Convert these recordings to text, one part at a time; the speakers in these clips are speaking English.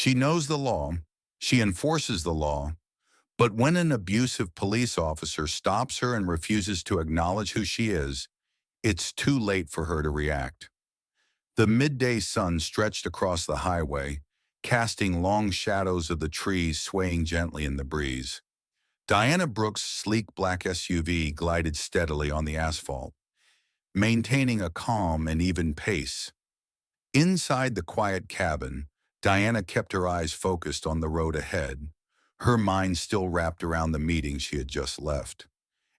She knows the law, she enforces the law, but when an abusive police officer stops her and refuses to acknowledge who she is, it's too late for her to react. The midday sun stretched across the highway, casting long shadows of the trees swaying gently in the breeze. Diana Brooks' sleek black SUV glided steadily on the asphalt, maintaining a calm and even pace. Inside the quiet cabin, Diana kept her eyes focused on the road ahead, her mind still wrapped around the meeting she had just left.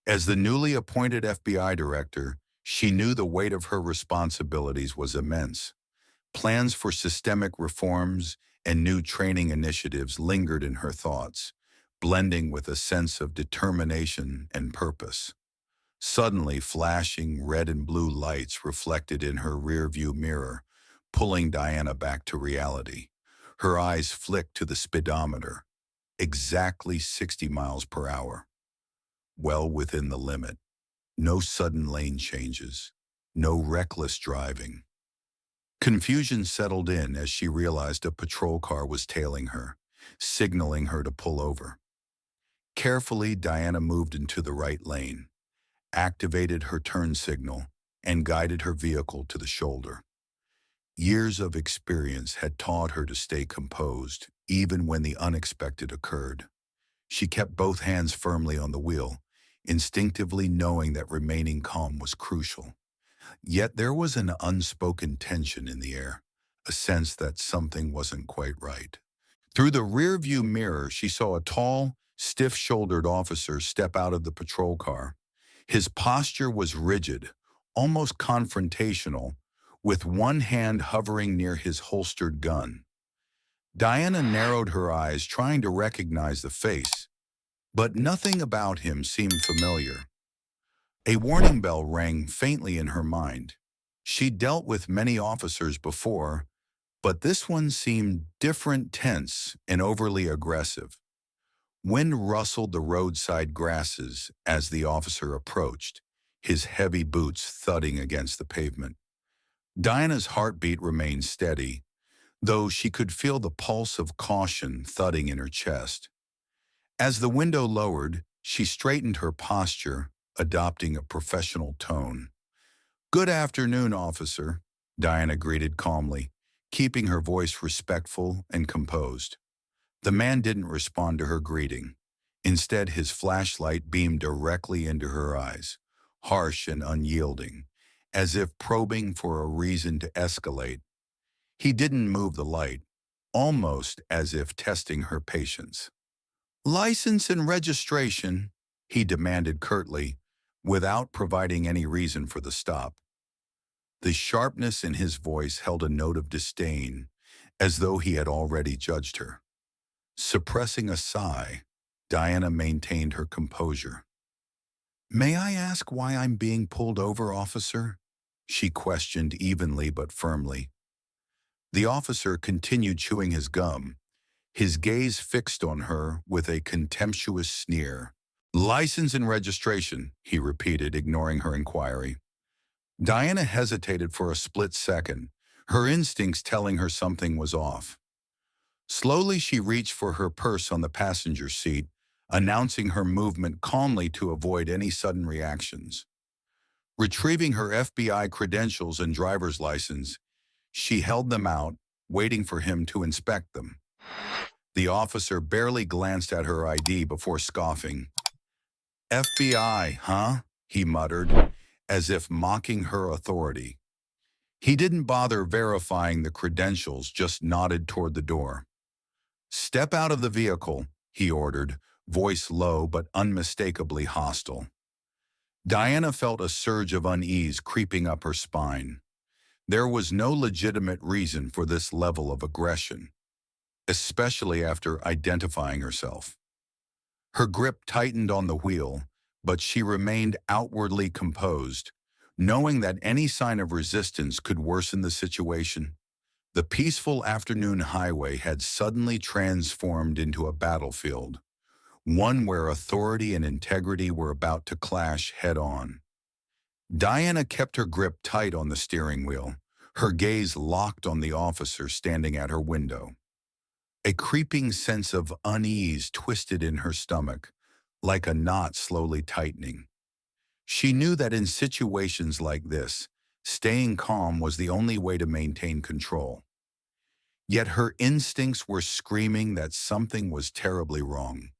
As the newly appointed FBI director, she knew the weight of her responsibilities was immense. Plans for systemic reforms and new training initiatives lingered in her thoughts, blending with a sense of determination and purpose. Suddenly, flashing red and blue lights reflected in her rearview mirror, pulling Diana back to reality. Her eyes flicked to the speedometer, exactly 60 miles per hour, well within the limit. No sudden lane changes, no reckless driving. Confusion settled in as she realized a patrol car was tailing her, signaling her to pull over. Carefully, Diana moved into the right lane, activated her turn signal, and guided her vehicle to the shoulder. Years of experience had taught her to stay composed, even when the unexpected occurred. She kept both hands firmly on the wheel, instinctively knowing that remaining calm was crucial. Yet there was an unspoken tension in the air, a sense that something wasn't quite right. Through the rearview mirror, she saw a tall, stiff-shouldered officer step out of the patrol car. His posture was rigid, almost confrontational, with one hand hovering near his holstered gun. Diana narrowed her eyes, trying to recognize the face, but nothing about him seemed familiar. A warning bell rang faintly in her mind. She'd dealt with many officers before, but this one seemed different, tense, and overly aggressive. Wind rustled the roadside grasses as the officer approached, his heavy boots thudding against the pavement. Diana's heartbeat remained steady, though she could feel the pulse of caution thudding in her chest. As the window lowered, she straightened her posture, adopting a professional tone. "Good afternoon, officer," Diana greeted calmly, keeping her voice respectful and composed. The man didn't respond to her greeting. Instead, his flashlight beamed directly into her eyes, harsh and unyielding, as if probing for a reason to escalate. He didn't move the light, almost as if testing her patience. "License and registration," he demanded curtly, without providing any reason for the stop. The sharpness in his voice held a note of disdain, as though he had already judged her. Suppressing a sigh, Diana maintained her composure. "May I ask why I'm being pulled over, officer?" she questioned evenly but firmly. The officer continued chewing his gum, his gaze fixed on her with a contemptuous sneer. "License and registration," he repeated, ignoring her inquiry. Diana hesitated for a split second, her instincts telling her something was off. Slowly, she reached for her purse on the passenger seat, announcing her movement calmly to avoid any sudden reactions. Retrieving her FBI credentials and driver's license, she held them out, waiting for him to inspect them. The officer barely glanced at her ID before scoffing. "FBI, huh?" he muttered, as if mocking her authority. He didn't bother verifying the credentials, just nodded toward the door. "Step out of the vehicle," he ordered, voice low but unmistakably hostile. Diana felt a surge of unease creeping up her spine. There was no legitimate reason for this level of aggression, especially after identifying herself. Her grip tightened on the wheel, but she remained outwardly composed, knowing that any sign of resistance could worsen the situation. The peaceful afternoon highway had suddenly transformed into a battlefield, one where authority and integrity were about to clash head-on. Diana kept her grip tight on the steering wheel, her gaze locked on the officer standing at her window. A creeping sense of unease twisted in her stomach, like a knot slowly tightening. She knew that in situations like this, staying calm was the only way to maintain control. Yet her instincts were screaming that something was terribly wrong.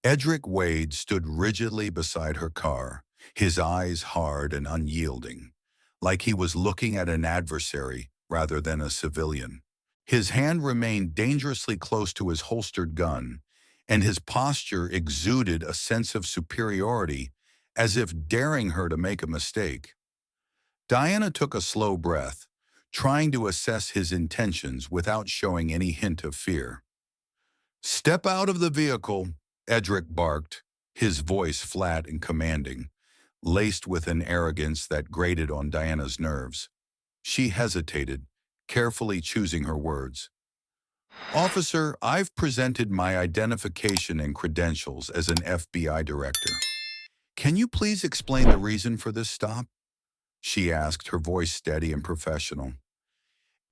Edric Wade stood rigidly beside her car, his eyes hard and unyielding, like he was looking at an adversary rather than a civilian. His hand remained dangerously close to his holstered gun, and his posture exuded a sense of superiority, as if daring her to make a mistake. Diana took a slow breath, trying to assess his intentions without showing any hint of fear. "Step out of the vehicle," Edric barked, his voice flat and commanding, laced with an arrogance that grated on Diana's nerves. She hesitated, carefully choosing her words. "Officer, I've presented my identification and credentials as an FBI director. Can you please explain the reason for this stop?" she asked, her voice steady and professional.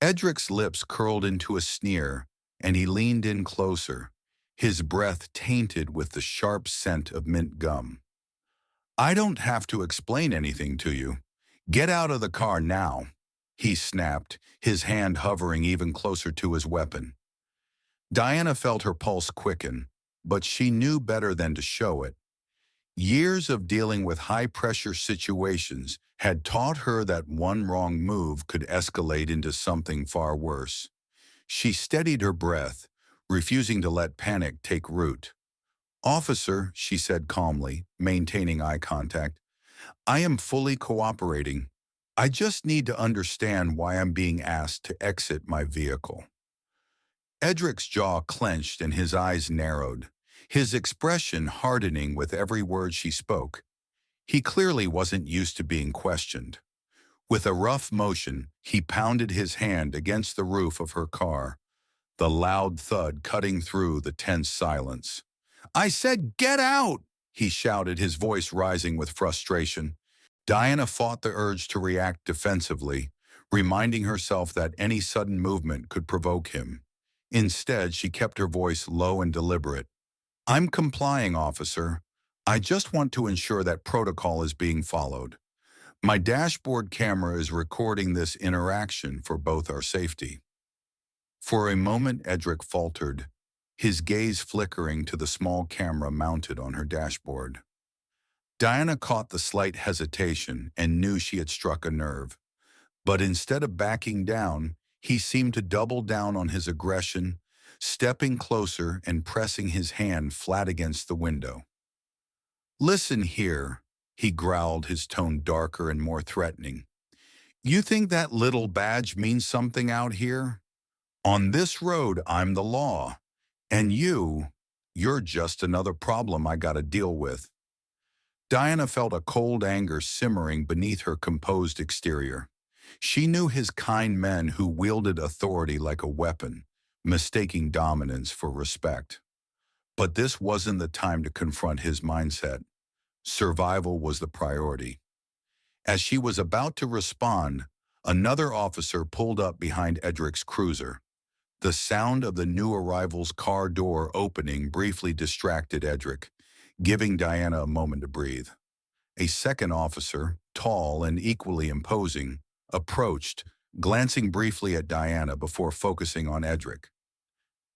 Edric's lips curled into a sneer, and he leaned in closer, his breath tainted with the sharp scent of mint gum. "I don't have to explain anything to you. Get out of the car now," he snapped, his hand hovering even closer to his weapon. Diana felt her pulse quicken, but she knew better than to show it. Years of dealing with high-pressure situations had taught her that one wrong move could escalate into something far worse. She steadied her breath, refusing to let panic take root. "Officer," she said calmly, maintaining eye contact, "I am fully cooperating. I just need to understand why I'm being asked to exit my vehicle." Edric's jaw clenched and his eyes narrowed, his expression hardening with every word she spoke. He clearly wasn't used to being questioned. With a rough motion, he pounded his hand against the roof of her car, the loud thud cutting through the tense silence. "I said, get out!" he shouted, his voice rising with frustration. Diana fought the urge to react defensively, reminding herself that any sudden movement could provoke him. Instead, she kept her voice low and deliberate. "I'm complying, officer. I just want to ensure that protocol is being followed. My dashboard camera is recording this interaction for both our safety." For a moment, Edric faltered, his gaze flickering to the small camera mounted on her dashboard. Diana caught the slight hesitation and knew she had struck a nerve. But instead of backing down, he seemed to double down on his aggression, stepping closer and pressing his hand flat against the window. "Listen here," he growled, his tone darker and more threatening. "You think that little badge means something out here? On this road, I'm the law. And you're just another problem I gotta deal with." Diana felt a cold anger simmering beneath her composed exterior. She knew his kind men who wielded authority like a weapon, mistaking dominance for respect. But this wasn't the time to confront his mindset. Survival was the priority. As she was about to respond, another officer pulled up behind Edric's cruiser. The sound of the new arrival's car door opening briefly distracted Edric, giving Diana a moment to breathe. A second officer, tall and equally imposing, approached, glancing briefly at Diana before focusing on Edric.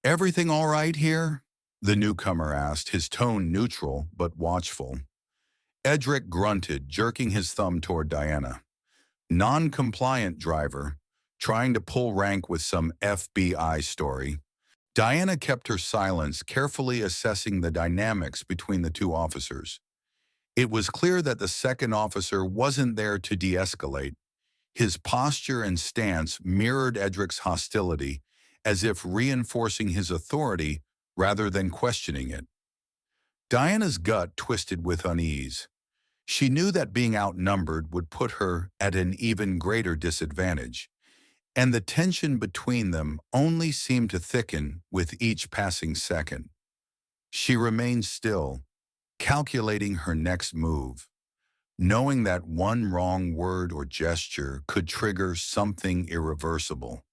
"Everything all right here?" the newcomer asked, his tone neutral but watchful. Edric grunted, jerking his thumb toward Diana. "Non-compliant driver, trying to pull rank with some FBI story." Diana kept her silence, carefully assessing the dynamics between the two officers. It was clear that the second officer wasn't there to de-escalate. His posture and stance mirrored Edric's hostility, as if reinforcing his authority rather than questioning it. Diana's gut twisted with unease. She knew that being outnumbered would put her at an even greater disadvantage, and the tension between them only seemed to thicken with each passing second. She remained still, calculating her next move, knowing that one wrong word or gesture could trigger something irreversible.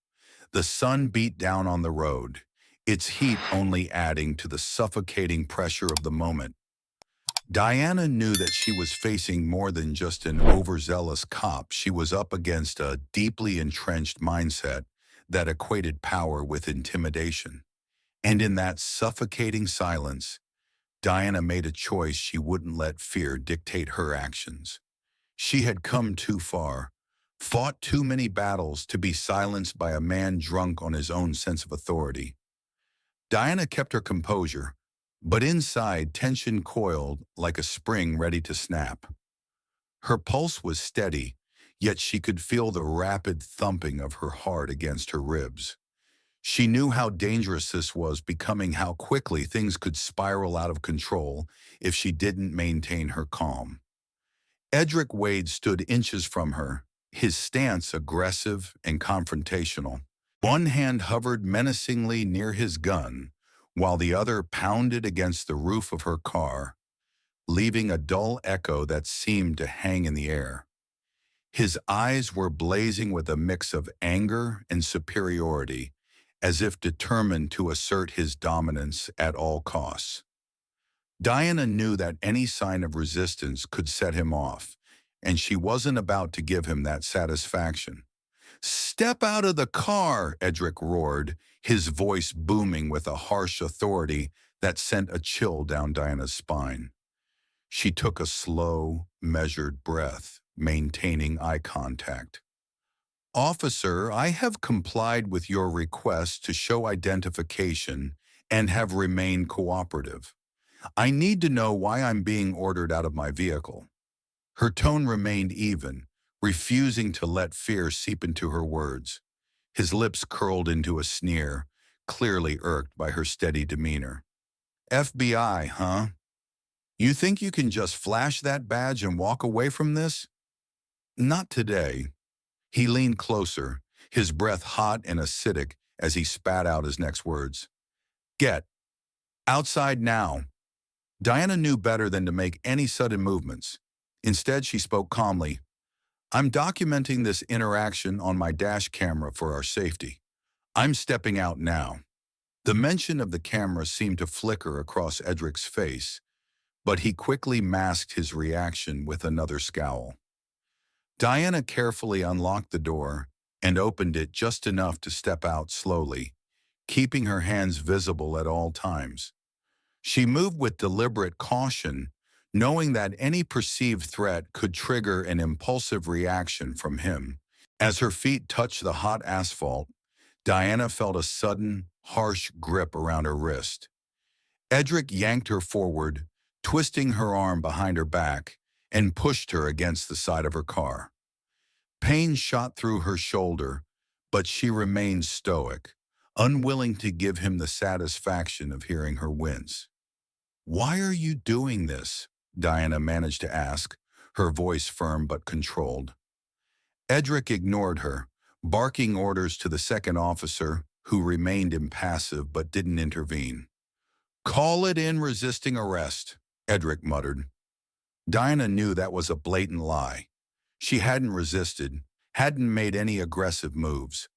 The sun beat down on the road, its heat only adding to the suffocating pressure of the moment. Diana knew that she was facing more than just an overzealous cop. She was up against a deeply entrenched mindset that equated power with intimidation. And in that suffocating silence, Diana made a choice. She wouldn't let fear dictate her actions. She had come too far, fought too many battles to be silenced by a man drunk on his own sense of authority. Diana kept her composure, but inside tension coiled like a spring ready to snap. Her pulse was steady, yet she could feel the rapid thumping of her heart against her ribs. She knew how dangerous this was becoming, how quickly things could spiral out of control if she didn't maintain her calm. Edric Wade stood inches from her, his stance aggressive and confrontational. One hand hovered menacingly near his gun, while the other pounded against the roof of her car, leaving a dull echo that seemed to hang in the air. His eyes were blazing with a mix of anger and superiority, as if determined to assert his dominance at all costs. Diana knew that any sign of resistance could set him off, and she wasn't about to give him that satisfaction. "Step out of the car," Edric roared, his voice booming with a harsh authority that sent a chill down Diana's spine. She took a slow, measured breath, maintaining eye contact. "Officer, I have complied with your request to show identification and have remained cooperative. I need to know why I'm being ordered out of my vehicle." Her tone remained even, refusing to let fear seep into her words. His lips curled into a sneer, clearly irked by her steady demeanor. "FBI, huh? You think you can just flash that badge and walk away from this?" "Not today." He leaned closer, his breath hot and acidic as he spat out his next words. "Get outside now." Diana knew better than to make any sudden movements. Instead, she spoke calmly. "I'm documenting this interaction on my dash camera for our safety. I'm stepping out now." The mention of the camera seemed to flicker across Edric's face, but he quickly masked his reaction with another scowl. Diana carefully unlocked the door and opened it just enough to step out slowly, keeping her hands visible at all times. She moved with deliberate caution, knowing that any perceived threat could trigger an impulsive reaction from him. As her feet touched the hot asphalt, Diana felt a sudden, harsh grip around her wrist. Edric yanked her forward, twisting her arm behind her back, and pushed her against the side of her car. Pain shot through her shoulder, but she remained stoic, unwilling to give him the satisfaction of hearing her wince. "Why are you doing this?" Diana managed to ask, her voice firm but controlled. Edric ignored her, barking orders to the second officer, who remained impassive but didn't intervene. "Call it in resisting arrest," Edric muttered. Diana knew that was a blatant lie. She hadn't resisted, hadn't made any aggressive moves.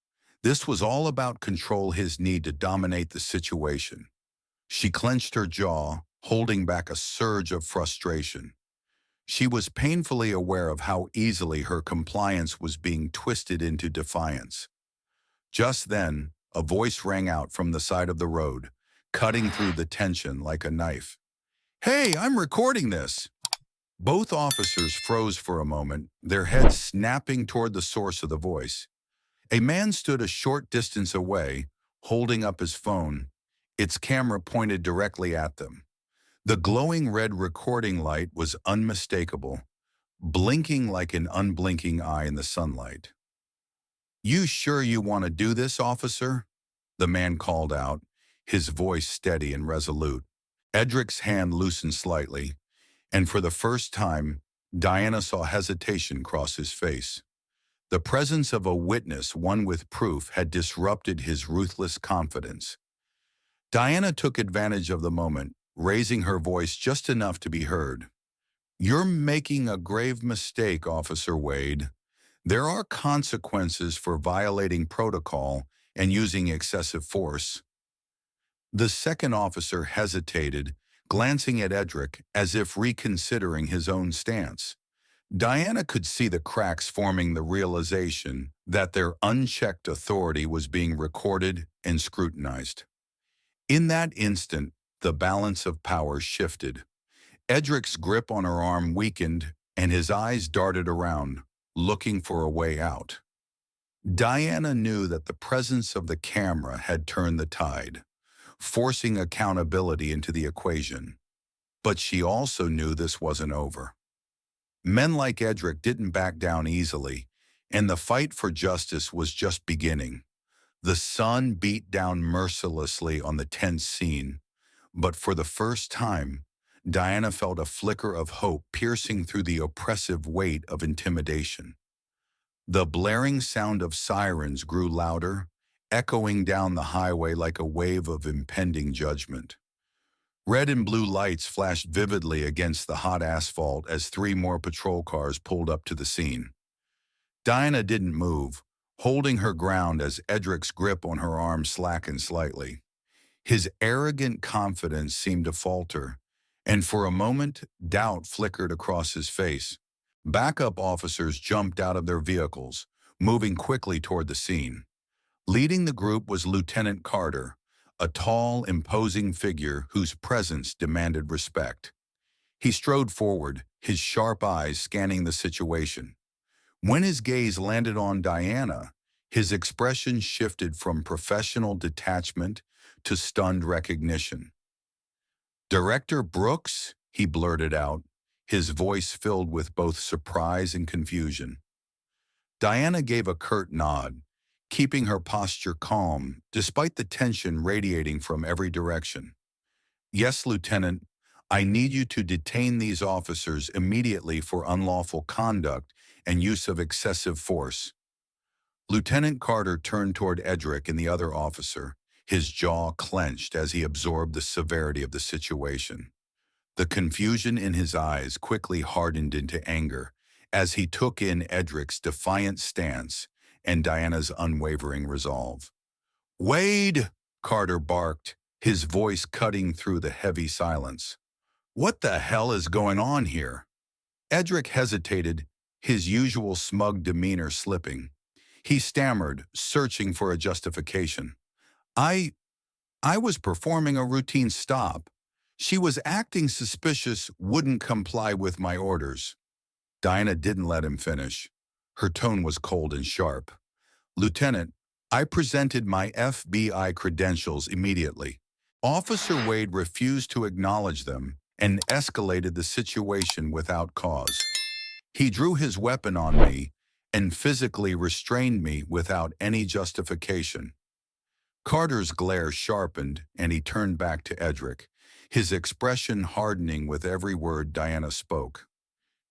This was all about control, his need to dominate the situation. She clenched her jaw, holding back a surge of frustration. She was painfully aware of how easily her compliance was being twisted into defiance. Just then, a voice rang out from the side of the road, cutting through the tension like a knife. "Hey, I'm recording this!" Both officers froze for a moment, their heads snapping toward the source of the voice. A man stood a short distance away, holding up his phone, its camera pointed directly at them. The glowing red recording light was unmistakable, blinking like an unblinking eye in the sunlight. "You sure you want to do this, officer?" the man called out, his voice steady and resolute. Edric's hand loosened slightly, and for the first time, Diana saw hesitation cross his face. The presence of a witness, one with proof, had disrupted his ruthless confidence. Diana took advantage of the moment, raising her voice just enough to be heard. "You're making a grave mistake, Officer Wade. There are consequences for violating protocol and using excessive force." The second officer hesitated, glancing at Edric as if reconsidering his own stance. Diana could see the cracks forming the realization that their unchecked authority was being recorded and scrutinized. In that instant, the balance of power shifted. Edric's grip on her arm weakened, and his eyes darted around, looking for a way out. Diana knew that the presence of the camera had turned the tide, forcing accountability into the equation. But she also knew this wasn't over. Men like Edric didn't back down easily, and the fight for justice was just beginning. The sun beat down mercilessly on the tense scene, but for the first time, Diana felt a flicker of hope piercing through the oppressive weight of intimidation. The blaring sound of sirens grew louder, echoing down the highway like a wave of impending judgment. Red and blue lights flashed vividly against the hot asphalt as 3 more patrol cars pulled up to the scene. Diana didn't move, holding her ground as Edric's grip on her arm slackened slightly. His arrogant confidence seemed to falter, and for a moment, doubt flickered across his face. Backup officers jumped out of their vehicles, moving quickly toward the scene. Leading the group was Lieutenant Carter, a tall, imposing figure whose presence demanded respect. He strode forward, his sharp eyes scanning the situation. When his gaze landed on Diana, his expression shifted from professional detachment to stunned recognition. "Director Brooks?" he blurted out, his voice filled with both surprise and confusion. Diana gave a curt nod, keeping her posture calm despite the tension radiating from every direction. "Yes, Lieutenant, I need you to detain these officers immediately for unlawful conduct and use of excessive force." Lieutenant Carter turned toward Edric and the other officer, his jaw clenched as he absorbed the severity of the situation. The confusion in his eyes quickly hardened into anger as he took in Edric's defiant stance and Diana's unwavering resolve. "Wade!" Carter barked, his voice cutting through the heavy silence. "What the hell is going on here?" Edric hesitated, his usual smug demeanor slipping. He stammered, searching for a justification. I was performing a routine stop. She was acting suspicious, wouldn't comply with my orders." Diana didn't let him finish. Her tone was cold and sharp. "Lieutenant, I presented my FBI credentials immediately. Officer Wade refused to acknowledge them and escalated the situation without cause. He drew his weapon on me and physically restrained me without any justification." Carter's glare sharpened, and he turned back to Edric, his expression hardening with every word Diana spoke.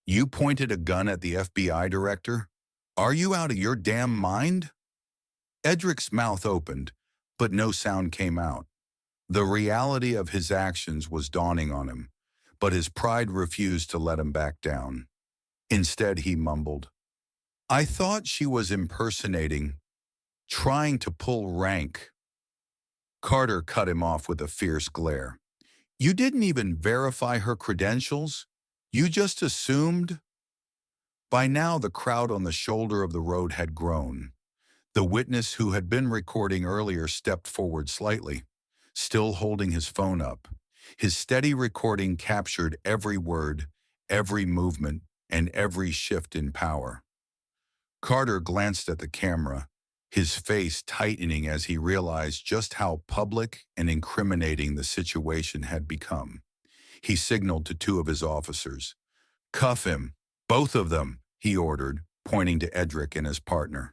"You pointed a gun at the FBI director? Are you out of your damn mind?" Edric's mouth opened, but no sound came out. The reality of his actions was dawning on him, but his pride refused to let him back down. Instead, he mumbled, "I thought she was impersonating, trying to pull rank." Carter cut him off with a fierce glare. "You didn't even verify her credentials? You just assumed?" By now, the crowd on the shoulder of the road had grown. The witness who had been recording earlier stepped forward slightly, still holding his phone up. His steady recording captured every word, every movement, and every shift in power. Carter glanced at the camera, his face tightening as he realized just how public and incriminating the situation had become. He signaled to 2 of his officers. "Cuff him, both of them," he ordered, pointing to Edric and his partner.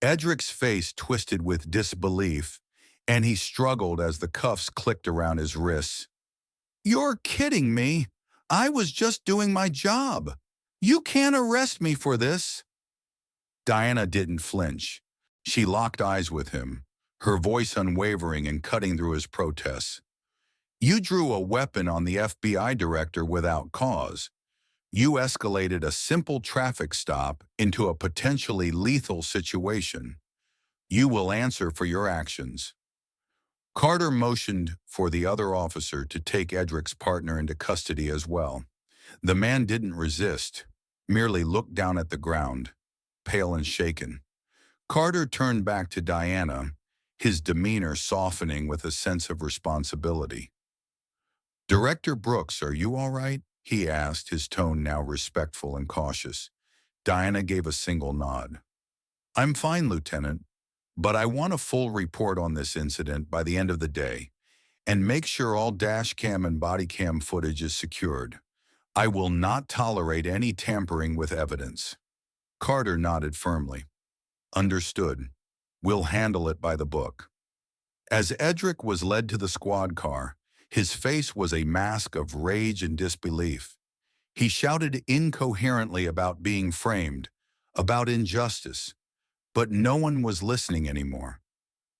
Edric's face twisted with disbelief, and he struggled as the cuffs clicked around his wrists. "You're kidding me! I was just doing my job! You can't arrest me for this!" Diana didn't flinch. She locked eyes with him, her voice unwavering and cutting through his protests. "You drew a weapon on the FBI director without cause. You escalated a simple traffic stop into a potentially lethal situation. You will answer for your actions." Carter motioned for the other officer to take Edric's partner into custody as well. The man didn't resist, merely looked down at the ground, pale and shaken. Carter turned back to Diana, his demeanor softening with a sense of responsibility. "Director Brooks, are you all right?" he asked, his tone now respectful and cautious. Diana gave a single nod. "I'm fine, Lieutenant, but I want a full report on this incident by the end of the day, and make sure all dash cam and body cam footage is secured. I will not tolerate any tampering with evidence." Carter nodded firmly. "Understood. We'll handle it by the book." As Edric was led to the squad car, his face was a mask of rage and disbelief. He shouted incoherently about being framed, about injustice, but no one was listening anymore.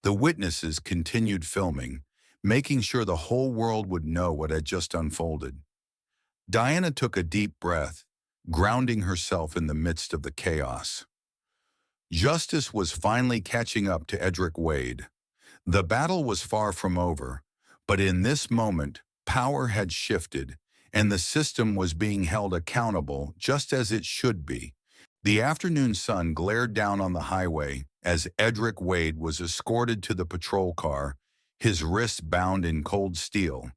The witnesses continued filming, making sure the whole world would know what had just unfolded. Diana took a deep breath, grounding herself in the midst of the chaos. Justice was finally catching up to Edric Wade. The battle was far from over, but in this moment, power had shifted, and the system was being held accountable just as it should be. The afternoon sun glared down on the highway as Edric Wade was escorted to the patrol car, his wrists bound in cold steel.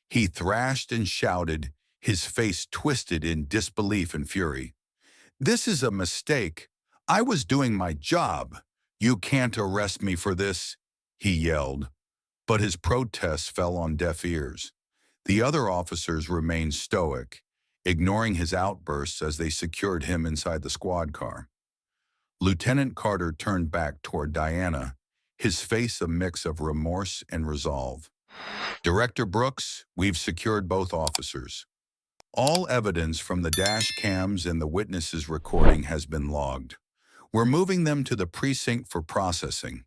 He thrashed and shouted, his face twisted in disbelief and fury. "This is a mistake. I was doing my job. You can't arrest me for this," he yelled. But his protests fell on deaf ears. The other officers remained stoic, ignoring his outbursts as they secured him inside the squad car. Lieutenant Carter turned back toward Diana, his face a mix of remorse and resolve. "Director Brooks, we've secured both officers. All evidence from the dash cams and the witnesses' recording has been logged. We're moving them to the precinct for processing."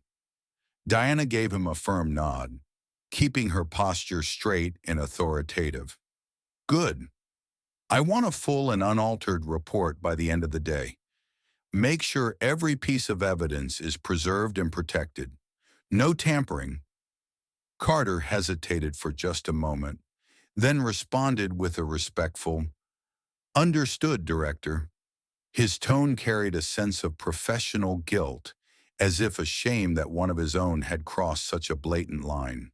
Diana gave him a firm nod, keeping her posture straight and authoritative. "Good. I want a full and unaltered report by the end of the day. Make sure every piece of evidence is preserved and protected. No tampering." Carter hesitated for just a moment, then responded with a respectful, "Understood, Director." His tone carried a sense of professional guilt, as if ashamed that one of his own had crossed such a blatant line.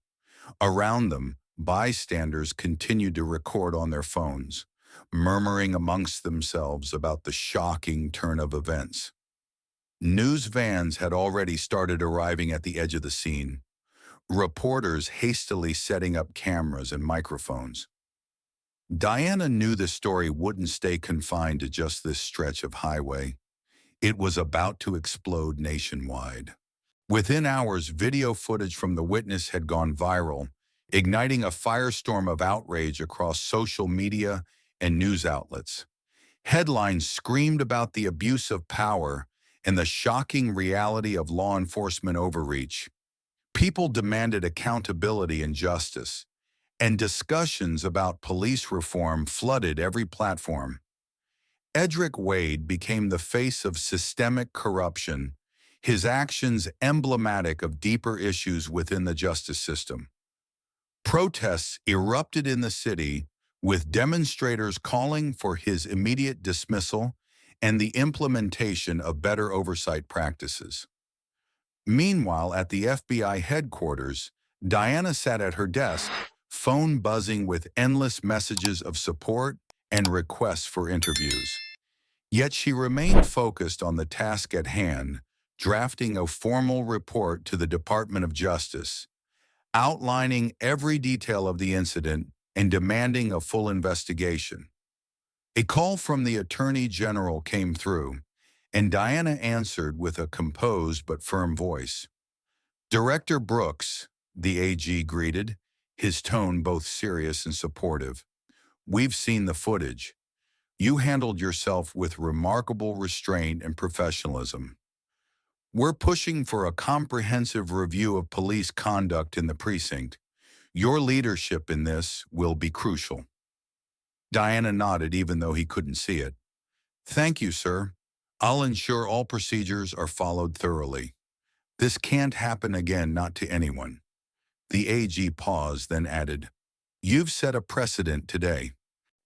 Around them, bystanders continued to record on their phones, murmuring amongst themselves about the shocking turn of events. News vans had already started arriving at the edge of the scene, reporters hastily setting up cameras and microphones. Diana knew the story wouldn't stay confined to just this stretch of highway. It was about to explode nationwide. Within hours, video footage from the witness had gone viral, igniting a firestorm of outrage across social media and news outlets. Headlines screamed about the abuse of power and the shocking reality of law enforcement overreach. People demanded accountability and justice, and discussions about police reform flooded every platform. Edric Wade became the face of systemic corruption, his actions emblematic of deeper issues within the justice system. Protests erupted in the city, with demonstrators calling for his immediate dismissal and the implementation of better oversight practices. Meanwhile, at the FBI headquarters, Diana sat at her desk, phone buzzing with endless messages of support and requests for interviews. Yet she remained focused on the task at hand, drafting a formal report to the Department of Justice, outlining every detail of the incident and demanding a full investigation. A call from the Attorney General came through, and Diana answered with a composed but firm voice. "Director Brooks," the AG greeted, his tone both serious and supportive. "We've seen the footage. You handled yourself with remarkable restraint and professionalism. We're pushing for a comprehensive review of police conduct in the precinct. Your leadership in this will be crucial." Diana nodded even though he couldn't see it. "Thank you, sir. I'll ensure all procedures are followed thoroughly. This can't happen again, not to anyone." The AG paused, then added, "You've set a precedent today.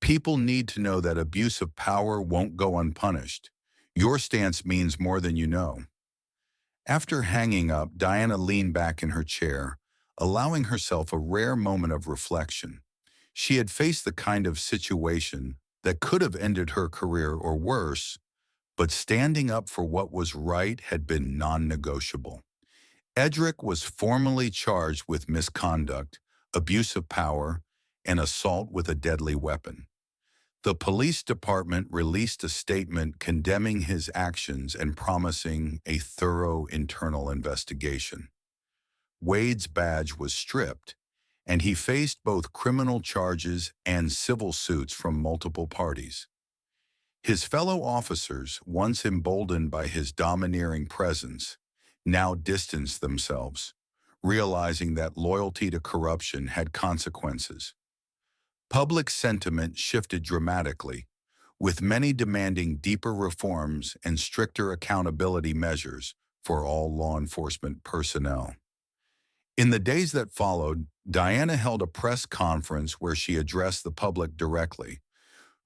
People need to know that abuse of power won't go unpunished. Your stance means more than you know." After hanging up, Diana leaned back in her chair, allowing herself a rare moment of reflection. She had faced the kind of situation that could have ended her career or worse, but standing up for what was right had been non-negotiable. Edric was formally charged with misconduct, abuse of power, and assault with a deadly weapon. The police department released a statement condemning his actions and promising a thorough internal investigation. Wade's badge was stripped, and he faced both criminal charges and civil suits from multiple parties. His fellow officers, once emboldened by his domineering presence, now distanced themselves, realizing that loyalty to corruption had consequences. Public sentiment shifted dramatically, with many demanding deeper reforms and stricter accountability measures for all law enforcement personnel. In the days that followed, Diana held a press conference where she addressed the public directly.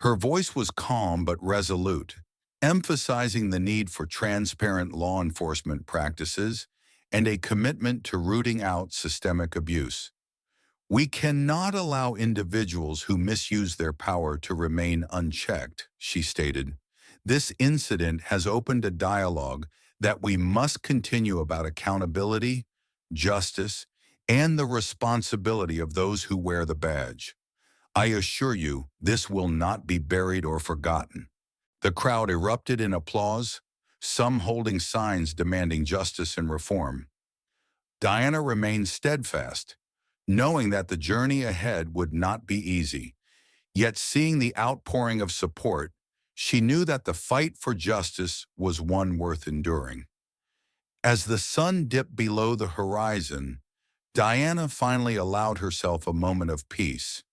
Her voice was calm but resolute, emphasizing the need for transparent law enforcement practices and a commitment to rooting out systemic abuse. "We cannot allow individuals who misuse their power to remain unchecked," she stated. "This incident has opened a dialogue that we must continue about accountability, justice, and the responsibility of those who wear the badge. I assure you, this will not be buried or forgotten." The crowd erupted in applause, some holding signs demanding justice and reform. Diana remained steadfast, knowing that the journey ahead would not be easy. Yet seeing the outpouring of support, she knew that the fight for justice was one worth enduring. As the sun dipped below the horizon, Diana finally allowed herself a moment of peace.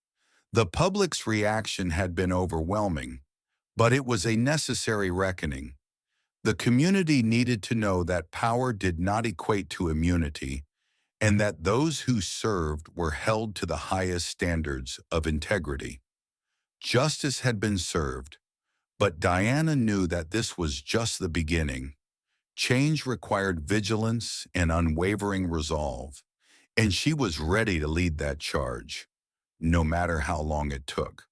The public's reaction had been overwhelming, but it was a necessary reckoning. The community needed to know that power did not equate to immunity, and that those who served were held to the highest standards of integrity. Justice had been served, but Diana knew that this was just the beginning. Change required vigilance and unwavering resolve, and she was ready to lead that charge, no matter how long it took.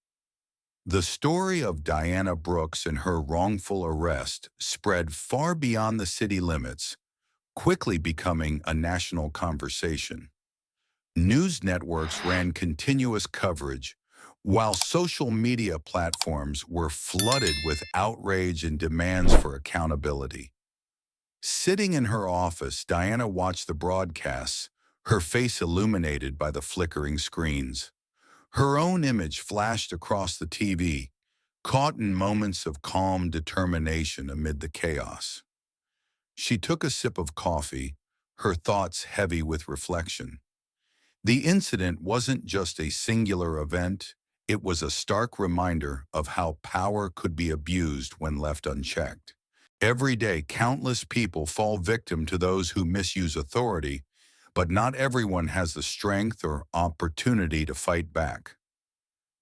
The story of Diana Brooks and her wrongful arrest spread far beyond the city limits, quickly becoming a national conversation. News networks ran continuous coverage, while social media platforms were flooded with outrage and demands for accountability. Sitting in her office, Diana watched the broadcasts, her face illuminated by the flickering screens. Her own image flashed across the TV, caught in moments of calm determination amid the chaos. She took a sip of coffee, her thoughts heavy with reflection. The incident wasn't just a singular event, it was a stark reminder of how power could be abused when left unchecked. Every day, countless people fall victim to those who misuse authority, but not everyone has the strength or opportunity to fight back.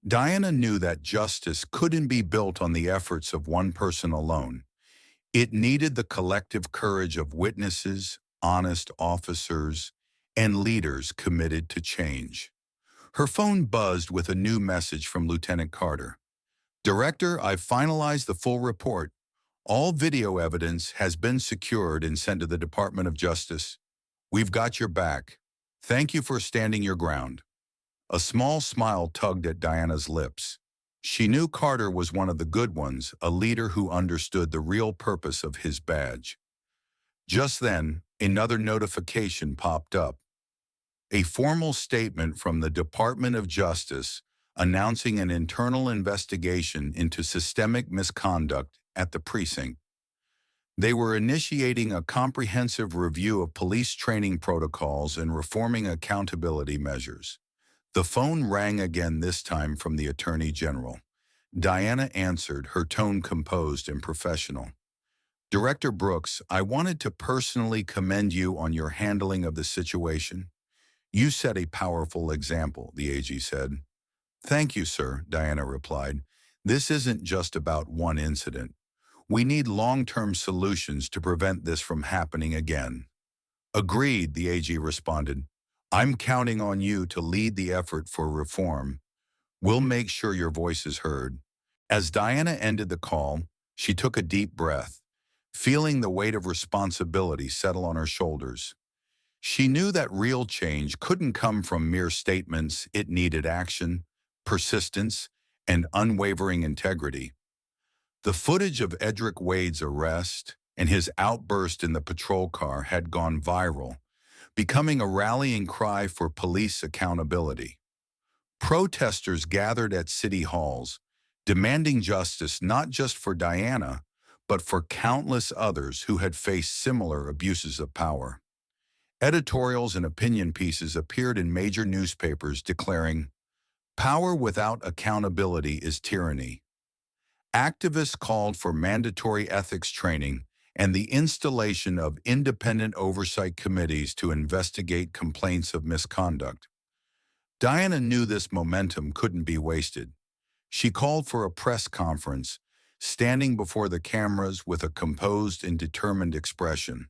Diana knew that justice couldn't be built on the efforts of one person alone. It needed the collective courage of witnesses, honest officers, and leaders committed to change. Her phone buzzed with a new message from Lieutenant Carter. "Director, I've finalized the full report. All video evidence has been secured and sent to the Department of Justice. We've got your back. Thank you for standing your ground." A small smile tugged at Diana's lips. She knew Carter was one of the good ones, a leader who understood the real purpose of his badge. Just then, another notification popped up. A formal statement from the Department of Justice announcing an internal investigation into systemic misconduct at the precinct. They were initiating a comprehensive review of police training protocols and reforming accountability measures. The phone rang again, this time from the Attorney General. Diana answered, her tone composed and professional. "Director Brooks, I wanted to personally commend you on your handling of the situation. You set a powerful example, the AG said. Thank you, sir, Diana replied. This isn't just about one incident. We need long-term solutions to prevent this from happening again. Agreed, the AG responded. I'm counting on you to lead the effort for reform. We'll make sure your voice is heard. As Diana ended the call, she took a deep breath, feeling the weight of responsibility settle on her shoulders. She knew that real change couldn't come from mere statements. It needed action, persistence, and unwavering integrity. The footage of Edric Wade's arrest and his outburst in the patrol car had gone viral, becoming a rallying cry for police accountability. Protesters gathered at city halls, demanding justice not just for Diana, but for countless others who had faced similar abuses of power. Editorials and opinion pieces appeared in major newspapers declaring, "Power without accountability is tyranny." Activists called for mandatory ethics training and the installation of independent oversight committees to investigate complaints of misconduct. Diana knew this momentum couldn't be wasted. She called for a press conference, standing before the cameras with a composed and determined expression.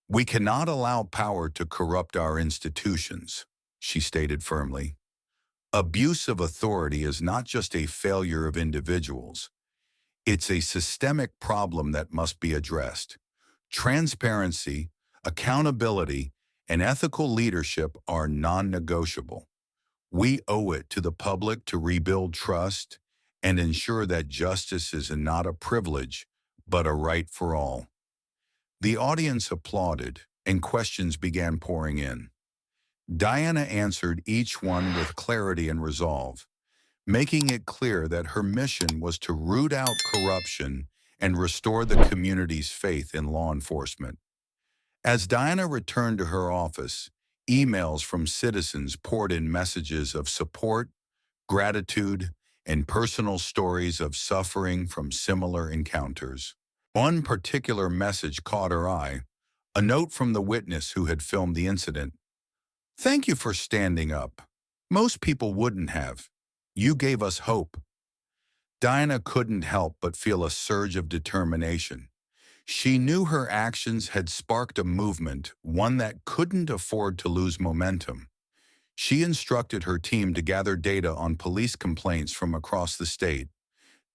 We cannot allow power to corrupt our institutions, she stated firmly. Abuse of authority is not just a failure of individuals. It's a systemic problem that must be addressed. Transparency, accountability, and ethical leadership are non-negotiable. We owe it to the public to rebuild trust and ensure that justice is not a privilege, but a right for all. The audience applauded, and questions began pouring in. Diana answered each one with clarity and resolve, making it clear that her mission was to root out corruption and restore the community's faith in law enforcement. As Diana returned to her office, emails from citizens poured in messages of support, gratitude, and personal stories of suffering from similar encounters. One particular message caught her eye, a note from the witness who had filmed the incident. "Thank you for standing up. Most people wouldn't have. You gave us hope." Diana couldn't help but feel a surge of determination. She knew her actions had sparked a movement, one that couldn't afford to lose momentum. She instructed her team to gather data on police complaints from across the state,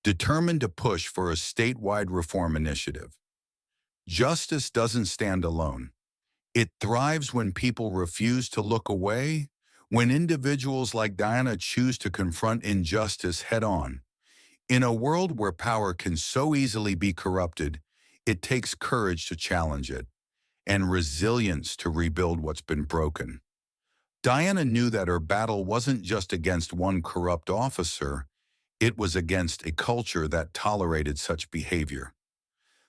determined to push for a statewide reform initiative. Justice doesn't stand alone. It thrives when people refuse to look away, when individuals like Diana choose to confront injustice head-on. In a world where power can so easily be corrupted, it takes courage to challenge it, and resilience to rebuild what's been broken. Diana knew that her battle wasn't just against one corrupt officer, it was against a culture that tolerated such behavior.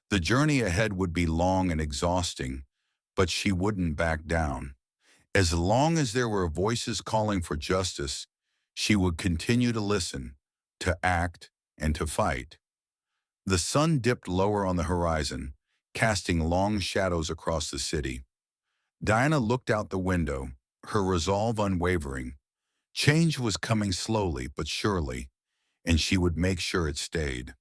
The journey ahead would be long and exhausting, but she wouldn't back down. As long as there were voices calling for justice, she would continue to listen, to act, and to fight. The sun dipped lower on the horizon, casting long shadows across the city. Diana looked out the window, her resolve unwavering. Change was coming slowly but surely, and she would make sure it stayed.